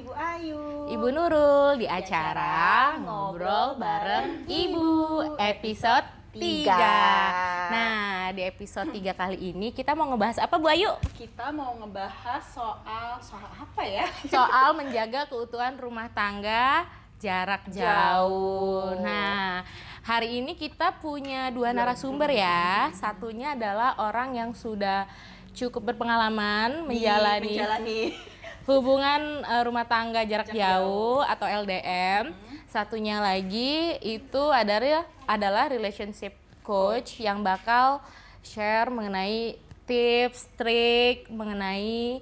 Ibu Ayu, Ibu Nurul di acara Ngobrol Bareng Ibu episode 3. Nah, di episode 3 kali ini kita mau ngebahas apa, Bu Ayu? Kita mau ngebahas soal apa ya? Soal menjaga keutuhan rumah tangga jarak jauh. Nah, hari ini kita punya dua narasumber ya. Satunya adalah orang yang sudah cukup berpengalaman menjalani hubungan rumah tangga jarak jauh atau LDM. Satunya lagi itu adalah relationship coach yang bakal share mengenai tips, trik mengenai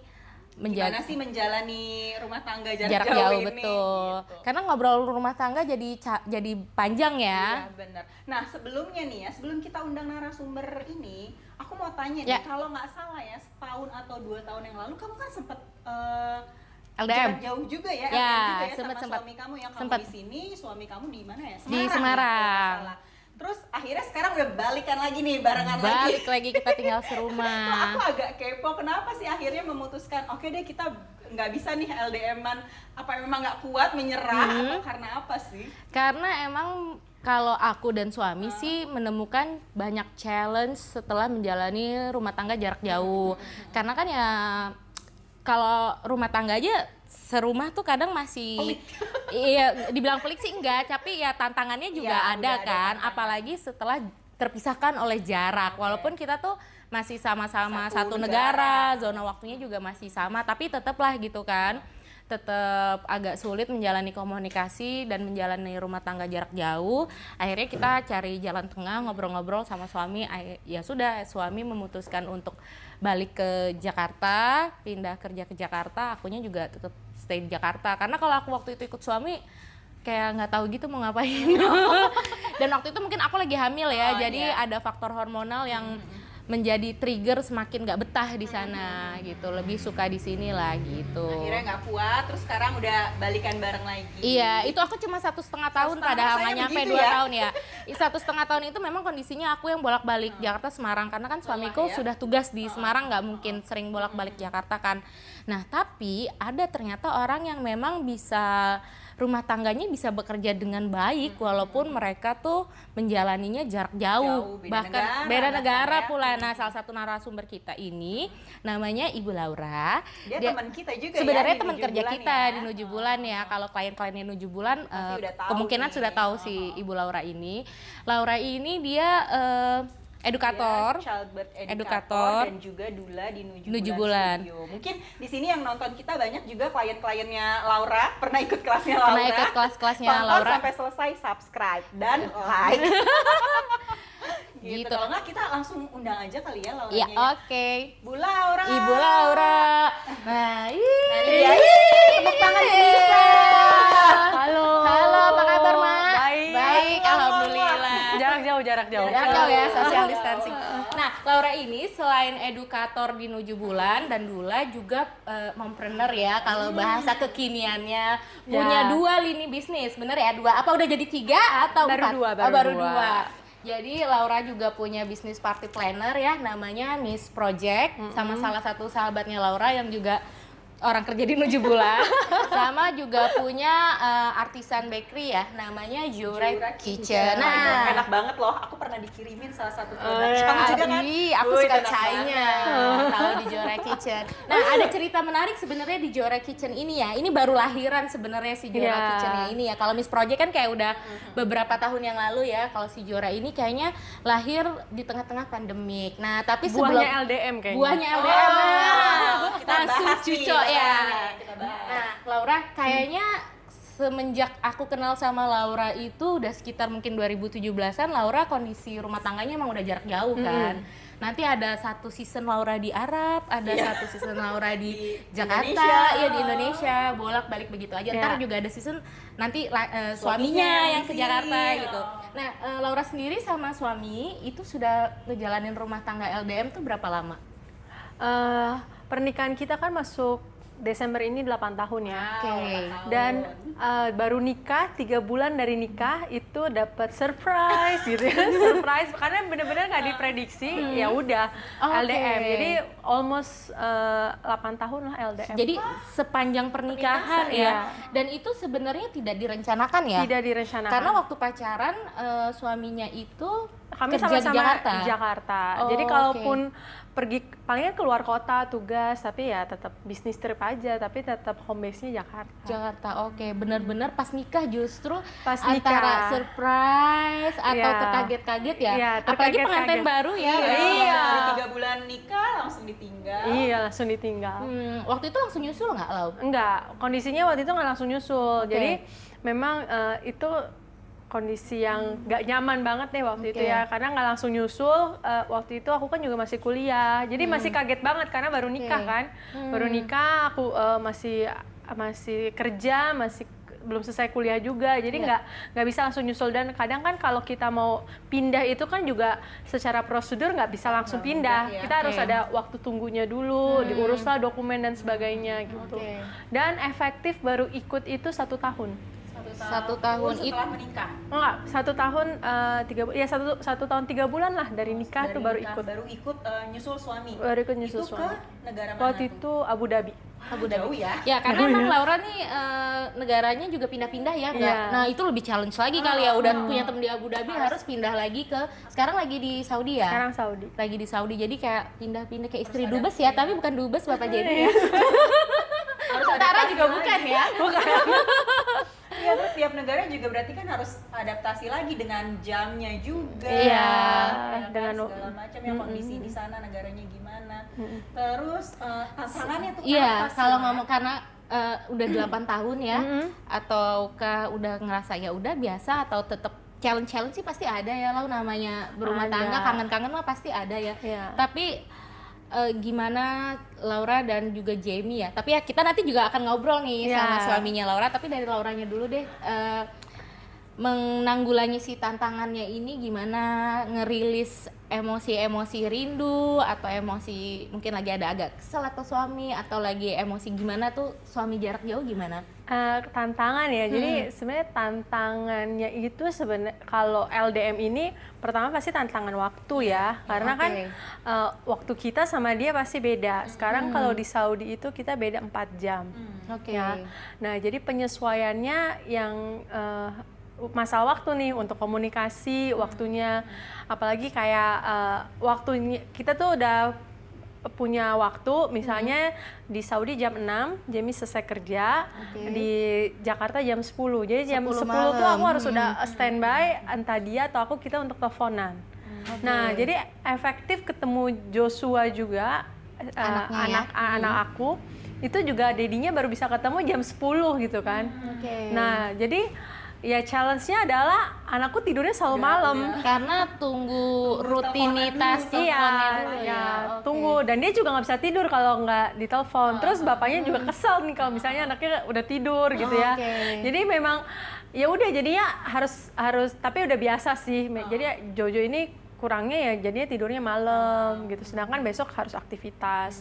gimana sih menjalani rumah tangga jarak jauh ini, betul. Gitu. Karena ngobrol rumah tangga jadi panjang ya. Iya benar. Nah sebelumnya nih ya, sebelum kita undang narasumber ini, aku mau tanya Ya. nih, kalau nggak salah ya setahun atau 2 tahun yang lalu kamu kan sempet LDM. jarak jauh juga ya, Ya, LDM juga ya sempet. sama suami kamu yang kamu Sempet. di sini, suami kamu di mana ya? Di Semarang. Ya, kalau nggak salah. Terus akhirnya sekarang udah balikan lagi nih, barengan Balik lagi. lagi kita tinggal Tuh, serumah. aku agak kepo, kenapa sih akhirnya memutuskan oke deh kita nggak bisa nih LDM-an, apa memang nggak kuat menyerah atau karena apa sih? Karena emang kalau aku dan suami sih menemukan banyak challenge setelah menjalani rumah tangga jarak jauh. Karena kan ya kalau rumah tangga aja serumah tuh kadang masih iya dibilang pelik sih enggak, tapi ya tantangannya juga Ya, ada udah ada kan, tantangan. apalagi setelah terpisahkan oleh jarak. Walaupun kita tuh masih sama-sama Satu satu negara. negara, zona waktunya juga masih sama, tapi tetaplah gitu kan. Tetap agak sulit menjalani komunikasi dan menjalani rumah tangga jarak jauh. Akhirnya kita cari jalan tengah, ngobrol-ngobrol sama suami. Ya sudah, suami memutuskan untuk balik ke Jakarta, pindah kerja ke Jakarta. Akunya juga tetap stay di Jakarta. Karena kalau aku waktu itu ikut suami kayak nggak tahu gitu mau ngapain. Dan waktu itu mungkin aku lagi hamil ya, jadi ada faktor hormonal yang menjadi trigger semakin nggak betah di sana gitu, lebih suka di sini lah gitu. Akhirnya nggak kuat, terus sekarang udah balikan bareng lagi. Iya, itu aku cuma 1,5 tahun, padahal nggak rasanya nyampe begitu 2 ya? tahun ya. 1,5 tahun itu memang kondisinya aku yang bolak-balik Jakarta Semarang, karena kan suamiku ya? sudah tugas di Semarang, nggak mungkin sering bolak-balik Jakarta kan. Nah, tapi ada ternyata orang yang memang bisa rumah tangganya bisa bekerja dengan baik walaupun mereka tuh menjalaninya jarak jauh, Beda bahkan negara, beda negara bahkan ya. pula. Nah, salah satu narasumber kita ini namanya Ibu Laura. Dia teman kita juga Sebenarnya ya, di teman Nuju kerja Bulan kita ya. di Nuju Bulan ya. Kalau klien-kliennya Nuju Bulan udah tahu kemungkinan nih. sudah tahu si Ibu Laura ini. Laura ini dia edukator, Dia childbirth edukator. edukator dan juga dula di Nuju Bulan Studio. Mungkin di sini yang nonton kita banyak juga klien-kliennya Laura, pernah ikut kelasnya Laura. Pernah ikut kelas-kelasnya Tonton Laura. sampai selesai, subscribe dan like. Gitu. Kalau nggak kita langsung undang aja kali ya Lauranya. Ya, ya. oke. Bu Laura. Ibu Laura. Nah, Nah, ini dia. Tepuk tangan bisa. Halo. Halo, apa kabar, Mak? Baik. Baik, alhamdulillah. Jarak jauh. Jarak jauh ya, social distancing. Nah, Laura ini selain edukator di Nuju Bulan dan Dula juga mompreneur ya, kalau bahasa kekiniannya. Punya 2 lini bisnis, bener ya? 2, apa udah jadi 3 atau Baru 4? 2, Oh, baru baru 2. 2. Jadi Laura juga punya bisnis party planner ya, namanya Miss Project, sama salah satu sahabatnya Laura yang juga orang kerja di Nuju Bulan. Sama juga punya artisan bakery ya, namanya Jurek Kitchen. Nah, enak banget loh. Aku pernah dikirimin salah satu produk. ya. Kamu juga kan? Aku Wih, suka enak chainya kalau di Jurek Kitchen. Nah, ada cerita menarik sebenarnya di Jurek Kitchen ini ya. Ini baru lahiran sebenarnya si Jurek Iya. Kitchennya ini ya. Kalau Miss Project kan kayak udah beberapa tahun yang lalu ya. Kalau si Jura ini kayaknya lahir di tengah-tengah pandemik. Nah, tapi sebelum Buahnya LDM kayaknya. buahnya LDM. kita Langsung bahas nih, cucok ya. kita bahas. Nah, Laura kayaknya semenjak aku kenal sama Laura itu udah sekitar mungkin 2017-an, Laura kondisi rumah tangganya emang udah jarak jauh kan. Nanti ada satu season Laura di Arab, ada satu season Laura di Jakarta, Indonesia. ya di Indonesia, bolak-balik begitu aja. Ntar juga ada season nanti suaminya yang ke di sini. Jakarta gitu. Nah, Laura sendiri sama suami itu sudah ngejalanin rumah tangga LDM tuh berapa lama? Pernikahan kita kan masuk Desember ini 8 tahun ya. Oke. Dan baru nikah, 3 bulan dari nikah itu dapat surprise gitu ya. Surprise karena benar-benar nggak diprediksi, ya udah Oke. LDM. Jadi almost 8 tahun lah LDM. Jadi sepanjang pernikahan ya. Iya. Dan itu sebenarnya tidak direncanakan ya. Tidak direncanakan. Karena waktu pacaran suaminya itu kami kerja sama-sama di Jakarta. di Jakarta. Oh, Jadi oke. kalaupun pergi palingnya keluar kota tugas, tapi ya tetap bisnis trip aja, tapi tetap home base-nya Jakarta. Jakarta, oke. Benar-benar pas nikah justru Pas antara nikah. surprise atau Iya. terkaget-kaget ya. Iya, Apalagi terkaget-kaget. pengantin baru ya. Iya. Dari 3 bulan nikah langsung ditinggal. Iya, langsung ditinggal. Waktu itu langsung nyusul nggak, Lau? Enggak, kondisinya waktu itu nggak langsung nyusul. Oke. Jadi memang itu kondisi yang nggak nyaman banget deh waktu itu Oke. ya, karena nggak langsung nyusul. Waktu itu aku kan juga masih kuliah, jadi masih kaget banget karena baru nikah kan, baru nikah aku masih kerja, belum selesai kuliah juga, jadi nggak bisa langsung nyusul. Dan kadang kan kalau kita mau pindah itu kan juga secara prosedur nggak bisa langsung pindah, ya. kita harus Oke. ada waktu tunggunya dulu, diuruslah dokumen dan sebagainya gitu. Oke. Dan efektif baru ikut itu 1 tahun. 1 tahun setelah menikah. Enggak, 1 tahun 1 tahun 3 bulan lah dari nikah Dari tuh baru nikah, ikut. baru ikut nyusul suami. Baru ikut nyusul itu suami. ke negara mana Waktu tuh? itu Abu Dhabi. Abu Dhabi. Jauh ya. Ya karena emang Laura nih negaranya juga pindah-pindah ya, enggak? Iya. Nah itu lebih challenge lagi kali ya, udah punya temen di Abu Dhabi harus pindah lagi ke, sekarang lagi di Saudi ya? Sekarang Saudi. Lagi di Saudi, jadi kayak pindah-pindah kayak istri dubes ya, tapi bukan dubes Bapak Jenny ya. Tentara juga bukan ya? Iya, terus tiap negara juga berarti kan harus adaptasi lagi dengan jamnya juga. Iya. Ya kan, Dengan segala macam ya, kondisi di sana negaranya gimana. Terus tantangannya tuh Iya, apa sih? kalau ngomong karena udah 8 tahun ya, ataukah udah ngerasa ya udah biasa, atau tetap challenge sih pasti ada ya, Lau, namanya berumah Ada. tangga, kangen-kangen mah pasti ada ya. Iya. Tapi gimana Laura dan juga Jamie ya, tapi ya kita nanti juga akan ngobrol nih Iya. sama suaminya Laura, tapi dari Lauranya dulu deh, menanggulangi si tantangannya ini gimana, ngerilis emosi-emosi rindu atau emosi mungkin lagi ada agak kesel atau suami, atau lagi emosi gimana tuh suami jarak jauh gimana? Tantangan ya, jadi sebenarnya tantangannya itu sebenarnya kalau LDM ini pertama pasti tantangan waktu ya, karena kan waktu kita sama dia pasti beda. Sekarang kalau di Saudi itu kita beda 4 jam. Oke. Ya. Nah, jadi penyesuaiannya yang masalah waktu nih untuk komunikasi, waktunya, apalagi kayak waktunya kita tuh udah punya waktu, misalnya di Saudi jam 6, Jamie selesai kerja, di Jakarta jam 10. Jadi jam 10 tuh aku harus udah standby, entah dia atau kita untuk teleponan. Nah, jadi efektif ketemu Joshua juga, anak aku, itu juga dedinya baru bisa ketemu jam 10 gitu kan. Nah, jadi ya challenge-nya adalah anakku tidurnya selalu malam. Karena tunggu rutinitas teleponnya dulu ya. Oke. Tunggu, dan dia juga nggak bisa tidur kalau nggak ditelepon. Terus bapaknya juga kesel nih kalau misalnya anaknya udah tidur gitu ya. Jadi memang ya udah, jadinya harus tapi udah biasa sih. Jadi Jojo ini kurangnya ya jadinya tidurnya malam gitu, sedangkan besok harus aktivitas.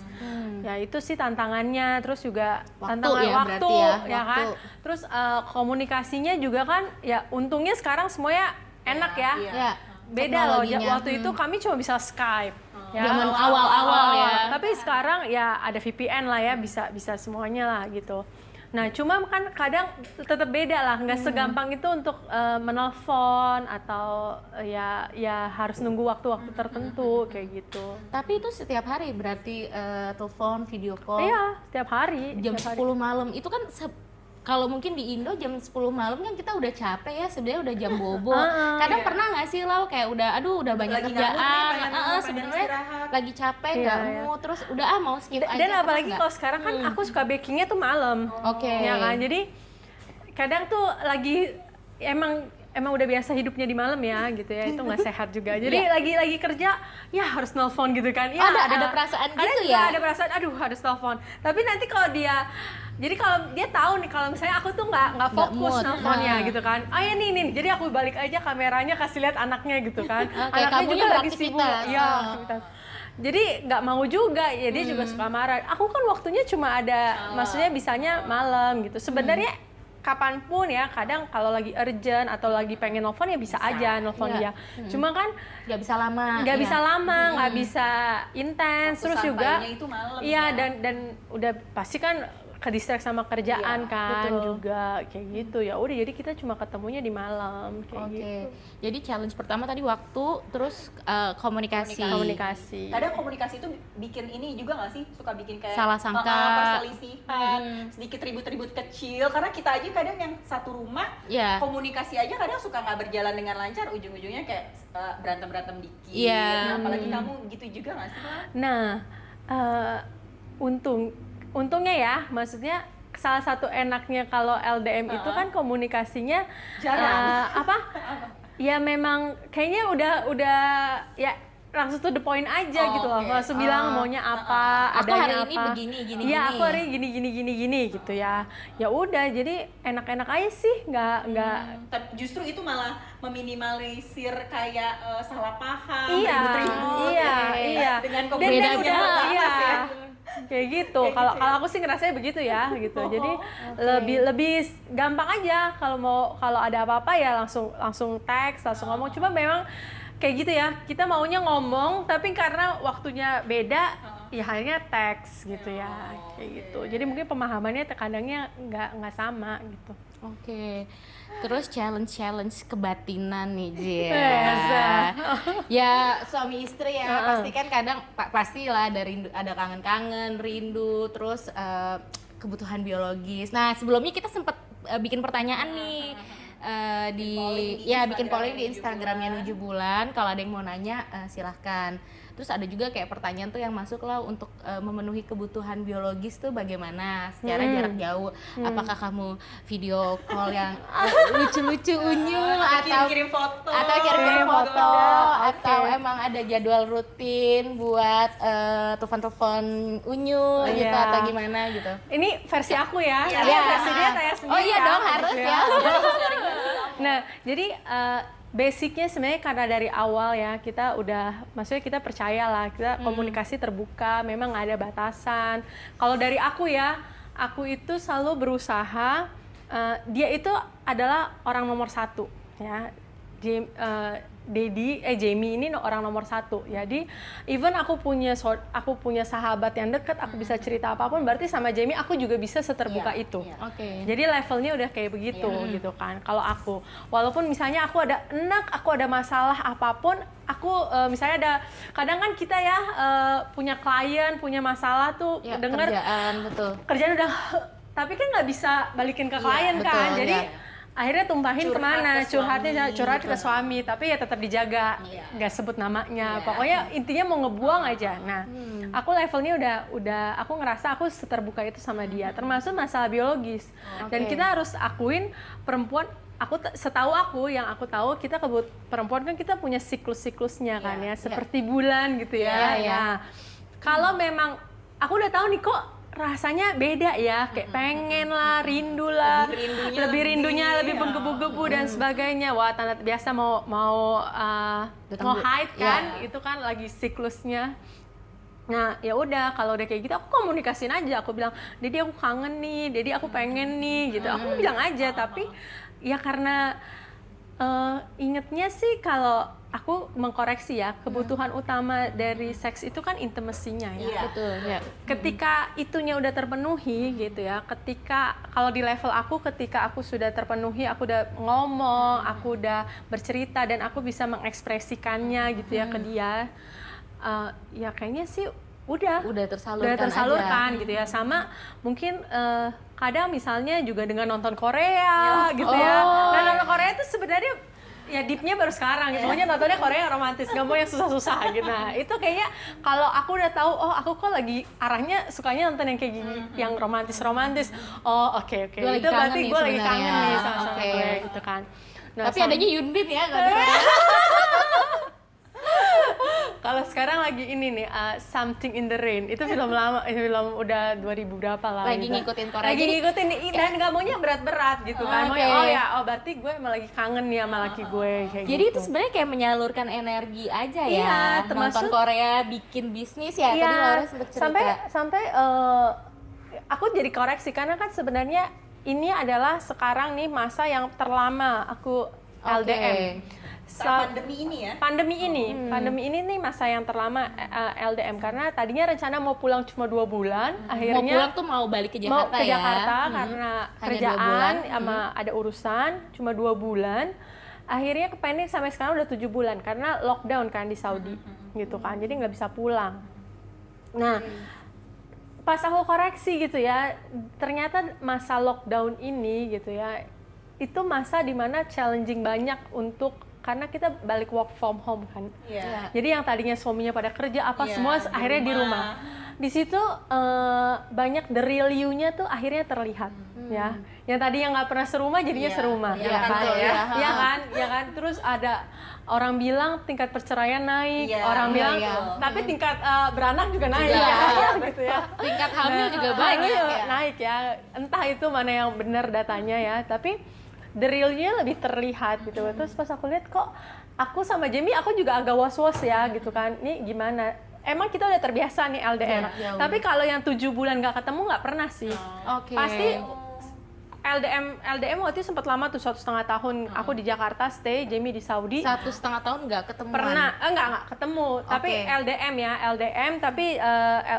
Ya itu sih tantangannya. Terus juga tantangan ya, waktu berarti ya, kan. Terus komunikasinya juga kan ya, untungnya sekarang semuanya enak ya. Ya, Beda loh, teknologinya. waktu itu kami cuma bisa Skype. Ya. Zaman awal-awal ya. Tapi sekarang ya ada VPN lah ya, bisa semuanya lah gitu. Nah, cuma kan kadang tetap beda lah, nggak segampang itu untuk menelpon atau ya harus nunggu waktu-waktu tertentu kayak gitu. Tapi itu setiap hari berarti telepon, video call. Iya, setiap hari. Jam setiap 10 malam itu kan kalau mungkin di Indo jam 10 malam kan kita udah capek ya, sebenarnya udah jam bobo. Kadang pernah nggak sih Lau kayak udah banyak Lagi kerjaan, nganggur nih, pengen sebenarnya istirahat. lagi capek, nggak mood, terus udah mau skip aja. Dan apalagi pernah kalau sekarang kan aku suka bakingnya tuh malam. Oke. Ya kan, jadi kadang tuh lagi emang udah biasa hidupnya di malam ya gitu ya, itu nggak sehat juga. Jadi lagi kerja ya harus nelpon gitu kan. Ya, ada perasaan kadang gitu juga ya? ada perasaan aduh harus nelpon. Tapi nanti kalau dia tahu nih kalau misalnya aku tuh nggak fokus mood. nelponnya gitu kan. Ah ya nih, jadi aku balik aja kameranya kasih lihat anaknya gitu kan. Anaknya kamunya juga lagi sibuk. beraktivitas. Iya, aktivitas. jadi nggak mau juga ya, dia juga suka marah. Aku kan waktunya cuma ada, maksudnya bisanya malam gitu. Sebenarnya kapanpun ya, kadang kalau lagi urgent atau lagi pengen nelfon ya bisa aja nelfon Iya. dia. Cuma kan nggak bisa lama. nggak ya. bisa lama, nggak bisa intens, Waktu terus juga sampainya itu malam, iya, ya. dan udah pasti kan ke distract sama kerjaan Iya, kan betul. juga kayak gitu. Ya udah, jadi kita cuma ketemunya di malam kayak Oke. gitu. Jadi challenge pertama tadi waktu, terus komunikasi. Komunikasi. Kadang komunikasi itu bikin ini juga nggak sih, suka bikin kayak Salah sangka. perselisihan, sedikit ribut-ribut kecil, karena kita aja kadang yang satu rumah Iya. komunikasi aja kadang suka nggak berjalan dengan lancar, ujung-ujungnya kayak berantem dikit. Iya. Nah, apalagi kamu gitu juga nggak sih, Mak? Nah, untungnya ya, maksudnya salah satu enaknya kalau LDM itu kan komunikasinya Jarang. Ya memang kayaknya udah ya langsung to the point aja gitu loh. Oke. Langsung bilang maunya apa, Aku adanya hari ini apa. begini, gini, Iya, gini. aku hari ini gini gitu ya. Ya udah, jadi enak-enak aja sih, nggak Tapi justru itu malah meminimalisir kayak salah paham, iya, ribut-ribut, iya, ya. iya. Dengan Dan komunikasi udah, yang bagus iya. ya. Kayak gitu. Kalau aku sih ngerasanya begitu ya, gitu. Jadi lebih gampang aja kalau ada apa-apa ya langsung teks, langsung ngomong. Cuma memang kayak gitu ya. Kita maunya ngomong, tapi karena waktunya beda, ya akhirnya teks gitu ya, kayak gitu. Jadi mungkin pemahamannya terkadangnya nggak sama gitu. Oke. Terus challenge kebatinan nih, Jia. Biasa. Ya suami istri ya, pasti kan kadang pastilah ada kangen-kangen, rindu, terus kebutuhan biologis. Nah, sebelumnya kita sempat bikin pertanyaan nih. Bikin polling di Instagramnya 7 bulan. Kalau ada yang mau nanya silahkan. Terus ada juga kayak pertanyaan tuh yang masuk lah untuk memenuhi kebutuhan biologis tuh bagaimana secara jarak jauh. Apakah kamu video call yang lucu-lucu unyu atau kirim foto, kirim foto atau Oke. emang ada jadwal rutin buat telepon-telepon unyu gitu Iya. atau gimana gitu. Ini versi aku ya, Iya. nanti versi dia tanya sendiri. Oh iya kan, dong, harus gitu ya. Nah, jadi basicnya sebenarnya karena dari awal ya maksudnya kita percaya lah, kita komunikasi terbuka, memang nggak ada batasan. Kalau dari aku ya, aku itu selalu berusaha, dia itu adalah orang nomor satu ya. Jamie ini orang nomor satu. Jadi even aku punya sahabat yang dekat, aku bisa cerita apapun, berarti sama Jamie aku juga bisa seterbuka Iya, itu. iya. Oke. Jadi levelnya udah kayak begitu gitu kan. Kalau aku, walaupun misalnya aku ada aku ada masalah apapun, aku misalnya kadang kan kita ya punya klien, punya masalah tuh, Ya, denger kerjaan betul. kerjaan udah, tapi kan nggak bisa balikin ke klien betul, kan. Jadi ya. akhirnya tumpahin Curhat kemana? ke suami, Curhat ke suami, tapi ya tetap dijaga, Iya. nggak sebut namanya. Iya. Pokoknya intinya mau ngebuang aja. Nah, aku levelnya udah, aku ngerasa aku seterbuka itu sama dia, termasuk masalah biologis. Dan Oke. kita harus akuin perempuan. Setahu aku, yang aku tahu, kita perempuan kan kita punya siklus-siklusnya kan ya, seperti bulan gitu ya. Iya, iya. Nah, kalau memang aku udah tahu nih kok rasanya beda ya, kayak pengen lah, rindu lah, lebih rindunya, lebih menggebu-gebu dan sebagainya. Wah, tanda biasa mau hide kan, itu kan lagi siklusnya. Nah, ya udah, kalau udah kayak gitu aku komunikasiin aja, aku bilang, "Dedi aku kangen nih, Dedi aku pengen nih," gitu. Aku bilang aja, tapi ya karena ingetnya sih kalau aku mengkoreksi ya, kebutuhan utama dari seks itu kan intimasinya ya. Iya. Betul, ya. Ketika itunya udah terpenuhi gitu ya, kalau di level aku, ketika aku sudah terpenuhi, aku udah ngomong, aku udah bercerita dan aku bisa mengekspresikannya gitu ya ke dia, ya kayaknya sih udah tersalurkan gitu ya. Sama mungkin kadang misalnya juga dengan nonton Korea gitu ya. Nah, nonton Korea itu sebenarnya ya deepnya baru sekarang gitu. Maunya nontonnya Korea yang romantis, nggak mau yang susah-susah gitu. Nah, itu kayaknya kalau aku udah tahu, oh aku kok lagi arahnya sukanya nonton yang kayak gini, yang romantis-romantis. Oh, oke. Gue lagi Itu kangen berarti nih gue lagi kangen sebenarnya. nih sama Oke. gue gitu kan. Nah, Tapi adanya Yundin ya kan. Kalau sekarang lagi ini nih, Something in the Rain. Itu film lama, film udah 2000 berapa lah. Lagi gitu. ngikutin Korea. Lagi ngikutin nih, dan nggak maunya berat-berat gitu kan. Oke. Maunya, berarti gue emang lagi kangen nih sama laki gue kayak Jadi gitu. itu sebenarnya kayak menyalurkan energi aja ya. Iya, Nonton termasuk- Korea, bikin bisnis ya. Tadi Laura sempat cerita. sampai aku jadi koreksi karena kan sebenarnya ini adalah sekarang nih masa yang terlama aku LDM. Pandemi ini ya. Pandemi ini nih masa yang terlama LDM karena tadinya rencana mau pulang cuma 2 bulan, Mau akhirnya pulang tuh mau balik ke Jakarta mau ke ya. Jakarta karena Hanya 2 kerjaan bulan. sama ada urusan cuma 2 bulan. Akhirnya kepending sampai sekarang udah 7 bulan karena lockdown kan di Saudi gitu kan. Jadi nggak bisa pulang. Nah, pas aku koreksi gitu ya, ternyata masa lockdown ini gitu ya, itu masa dimana challenging banyak karena kita balik work from home kan. Iya. Jadi yang tadinya suaminya pada kerja apa Iya, semua di akhirnya di rumah. rumah. Di situ banyak the real you-nya tuh akhirnya terlihat ya. Yang tadi yang nggak pernah serumah jadinya Iya, serumah, iya, ya kan? betul, ya. Iya kan? Ya kan? Terus ada orang bilang tingkat perceraian naik, Iya, orang iya, bilang iya. tapi tingkat beranak juga naik Juga. ya, gitu ya. Tingkat hamil juga Hamil banyak ya. naik ya. Entah itu mana yang benar datanya ya, tapi the real-nya lebih terlihat gitu. Terus pas aku lihat kok aku sama Jamie aku juga agak was-was ya gitu kan. Ini gimana? Emang kita udah terbiasa nih LDR. Jarak jauh. Tapi kalau yang 7 bulan gak ketemu nggak pernah sih. Oke. Pasti LDM waktu itu sempat lama tuh 1,5 tahun. Aku di Jakarta stay, Jamie di Saudi. 1,5 tahun nggak ketemuan. Pernah, enggak ketemu, tapi Oke. LDM ya, LDM, tapi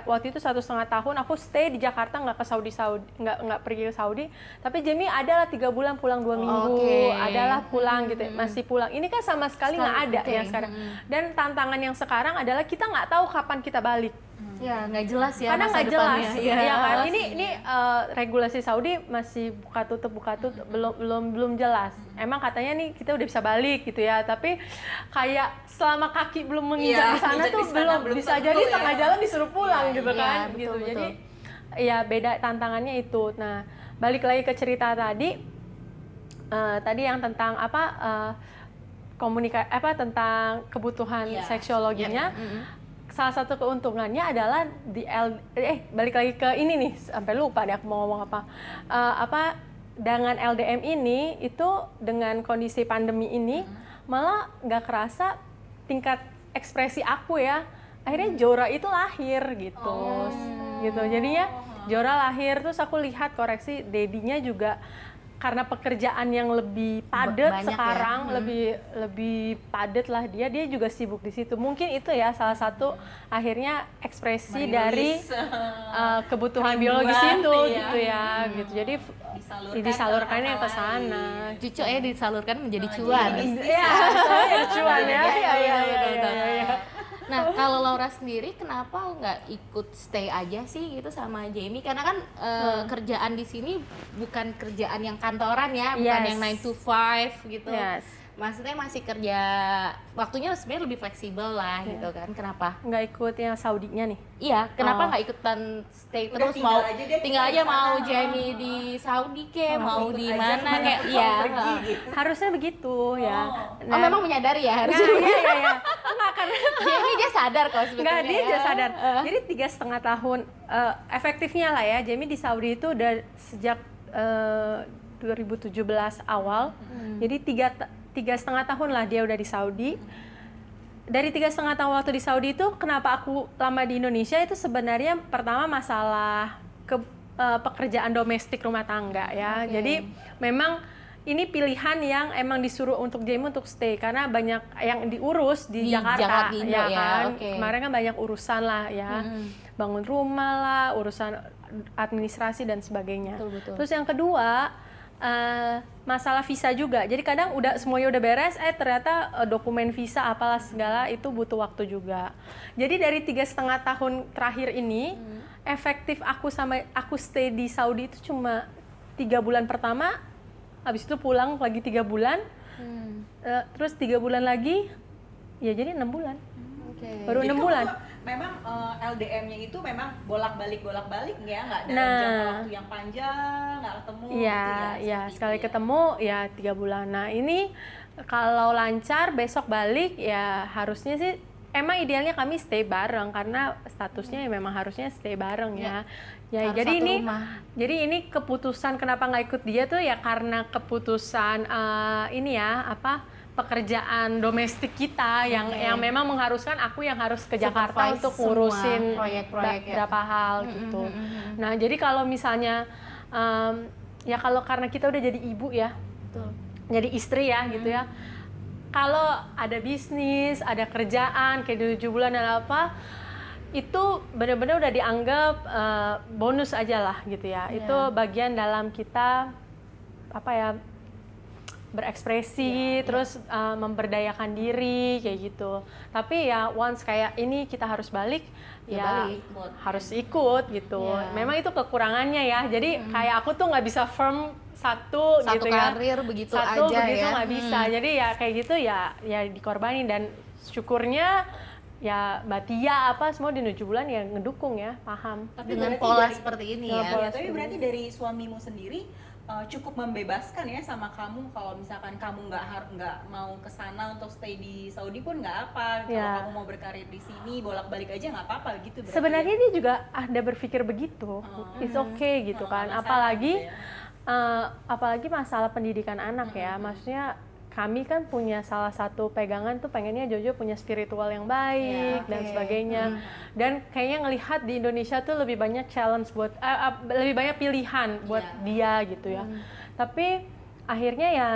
waktu itu 1,5 tahun aku stay di Jakarta, nggak ke Saudi, nggak pergi ke Saudi, tapi Jamie adalah 3 bulan pulang 2 minggu, Oke. adalah pulang gitu, masih pulang. Ini kan sama sekali nggak ada Oke. yang sekarang. Dan tantangan yang sekarang adalah kita nggak tahu kapan kita balik. Ya nggak jelas ya. Karena masa nggak jelas, depannya. Iya. ya kan? Ini regulasi Saudi masih buka tutup belum jelas. Emang katanya nih kita udah bisa balik gitu ya, tapi kayak selama kaki belum menginjak Iya, di sana injak tuh di sana belum bisa tentu jadi ya. tengah jalan disuruh pulang Iya, gitu iya, kan, betul, gitu. betul. Jadi ya beda tantangannya itu. Nah balik lagi ke cerita tadi, tadi yang tentang tentang kebutuhan Iya. seksiologinya. Salah satu keuntungannya adalah balik lagi ke ini nih, sampai lupa deh aku mau ngomong apa. Dengan LDM ini itu dengan kondisi pandemi ini malah nggak kerasa tingkat ekspresi aku ya, akhirnya Jora itu lahir gitu. Gitu jadinya Jora lahir, terus aku lihat koreksi Dedinya juga karena pekerjaan yang lebih padat Banyak sekarang, ya. lebih padat lah dia juga sibuk di situ. Mungkin itu ya salah satu akhirnya ekspresi dari kebutuhan kerinduan, biologis itu iya. gitu ya, gitu. Jadi disalurkannya ke sana. Cucu disalurkan menjadi cuan. Iya, ya cuan ya. Iya, betul. iya. Nah, kalau Laura sendiri kenapa nggak ikut stay aja sih gitu sama Jamie? Karena kan kerjaan di sini bukan kerjaan yang kantoran ya, bukan Yes. yang 9 to 5 gitu. Yes. Maksudnya masih kerja, waktunya sebenarnya lebih fleksibel lah gitu kan. Kenapa? Nggak ikut yang Saudinya nih. Iya, kenapa Oh. nggak ikutan stay Udah terus tinggal mau aja deh, tinggal kita aja di mau sana. Jamie di Saudi ke, mau ikut di aja mana kemana kayak pun iya. mau pergi heeh. gitu. Harusnya begitu ya. Oh, memang menyadari ya harus. Nah, iya. Enggak, karena Jamie dia sadar kok sebetulnya. Enggak, dia ya. juga sadar. Jadi 3,5 tahun efektifnya lah ya. Jamie di Saudi itu udah sejak 2017 awal. Jadi 3,5 tahun lah dia udah di Saudi. Dari 3,5 tahun waktu di Saudi itu, kenapa aku lama di Indonesia itu sebenarnya pertama masalah pekerjaan domestik rumah tangga ya. Oke. Jadi memang ini pilihan yang emang disuruh untuk Jamie untuk stay karena banyak yang diurus di Jakarta Jakarta, Indo ya ya, kan. oke. Kemarin kan banyak urusan lah ya, bangun rumah lah, urusan administrasi dan sebagainya. Betul. Terus yang kedua masalah visa juga. Jadi kadang semuanya udah beres, ternyata dokumen visa apalah segala itu butuh waktu juga. Jadi dari 3,5 tahun terakhir ini efektif aku stay di Saudi itu cuma 3 bulan pertama, habis itu pulang lagi 3 bulan, terus 3 bulan lagi, ya jadi 6 bulan. Oke. Baru Jadi 6 kamu bulan. tuh memang LDM-nya itu memang bolak-balik ya, nggak dalam Nah. jangka waktu yang panjang, nggak ketemu Iya, gitu ya. iya, seperti sekali itu ya. ketemu ya 3 bulan. Nah ini kalau lancar besok balik ya harusnya sih emang idealnya kami stay bareng karena statusnya ya memang harusnya stay bareng ya. Ya, harus jadi satu ini rumah. jadi ini keputusan kenapa nggak ikut dia tuh ya karena keputusan ini ya apa pekerjaan domestik kita yang memang mengharuskan aku yang harus ke Jakarta Supervise untuk semua ngurusin proyek-proyek ya. berapa hal gitu. Nah, jadi kalau misalnya ya kalau karena kita udah jadi ibu ya, Betul. jadi istri ya gitu ya. Kalau ada bisnis, ada kerjaan kayak 7 bulan dan apa, itu benar-benar udah dianggap bonus aja lah gitu ya. Itu bagian dalam kita apa ya berekspresi, terus memberdayakan diri kayak gitu. Tapi ya once kayak ini kita harus balik, ya balik. harus ikut gitu. Ya. Memang itu kekurangannya ya. Jadi kayak aku tuh nggak bisa firm satu gitu ya. karir begitu Satu aja begitu ya. nggak bisa. Jadi ya kayak gitu ya dikorbanin dan syukurnya ya Mbak Tia apa semua di 7 bulan ya ngedukung ya, paham. Tapi Dengan berarti pola dari- seperti ini Dengan ya. pola Ya, tapi berarti dari suamimu sendiri cukup membebaskan ya sama kamu kalau misalkan kamu nggak mau ke sana untuk stay di Saudi pun nggak apa. Kalau Ya. kamu mau berkarir di sini bolak-balik aja nggak apa-apa gitu. berarti Sebenarnya ya? dia juga ada berpikir begitu, it's okay gitu kan. masalah Apalagi gitu ya. apalagi masalah pendidikan anak ya, maksudnya kami kan punya salah satu pegangan tuh pengennya Jojo punya spiritual yang baik dan sebagainya. Dan kayaknya ngelihat di Indonesia tuh lebih banyak challenge buat lebih banyak pilihan buat dia gitu ya. Tapi akhirnya ya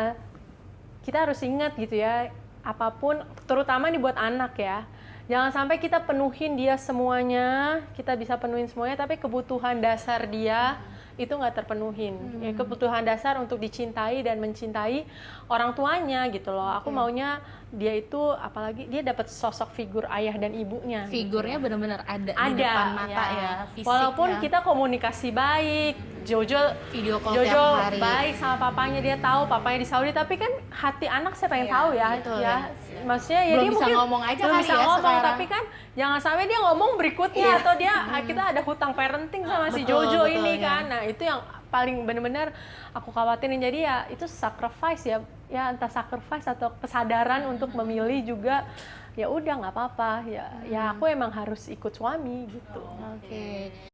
kita harus ingat gitu ya, apapun terutama nih buat anak ya. Jangan sampai kita penuhin dia semuanya, kita bisa penuhin semuanya tapi kebutuhan dasar dia itu nggak terpenuhin. Ya, kebutuhan dasar untuk dicintai dan mencintai orang tuanya gitu loh. Aku maunya dia itu apalagi dia dapat sosok figur ayah dan ibunya. Figurnya benar-benar ada di Ada depan mata ya, fisik walaupun ya. kita komunikasi baik, Jojo Video call Jojo tiap hari. baik sama papanya, dia tahu papanya di Saudi, tapi kan hati anak saya pengen tahu ya, betul ya. Maksudnya ya Belum dia bisa mungkin ngomong aja belum kali bisa ya ngomong, sekarang. tapi kan jangan sampai dia ngomong berikutnya atau dia kita ada hutang parenting sama si betul, Jojo betul, ini ya. kan. Nah, itu yang paling benar-benar aku khawatirin. Jadi ya itu sacrifice ya entah sacrifice atau kesadaran untuk memilih juga. Ya udah nggak apa-apa ya aku emang harus ikut suami gitu. Oke.